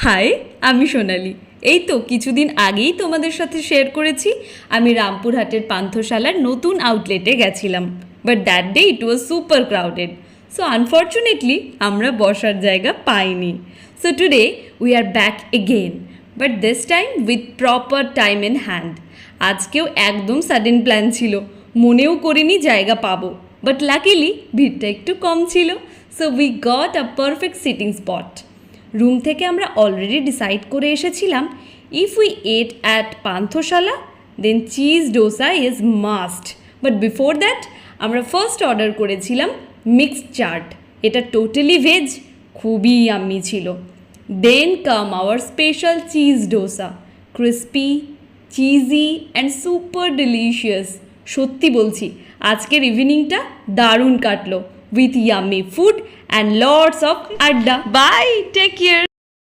High, আমি সোনালি। এই তো কিছুদিন আগেই তোমাদের সাথে শেয়ার করেছি আমি রামপুরহাটের পান্থশালার নতুন আউটলেটে গেছিলাম। But that day it was super crowded, so unfortunately আমরা বসার জায়গা পাইনি। So today we are back again, but this time with proper time in hand. আজকেও একদম সাডেন প্ল্যান ছিল, মনেও করিনি জায়গা পাবো, বাট লাকিলি ভিড়টা একটু কম ছিল, so we got a perfect seating spot. Room থেকে আমরা অলরেডি ডিসাইড করে এসেছিলাম if we eat at Panthashala then cheese dosa is must. But before that আমরা ফার্স্ট অর্ডার করেছিলাম মিক্সড চাট। এটা টোটালি ভেজ, খুবই ইয়াম্মি ছিল। Then come our special cheese dosa, crispy, cheesy and super delicious. সত্যি বলছি আজকের ইভিনিংটা দারুণ কাটলো with yummy food and lots of adda. Bye, take care.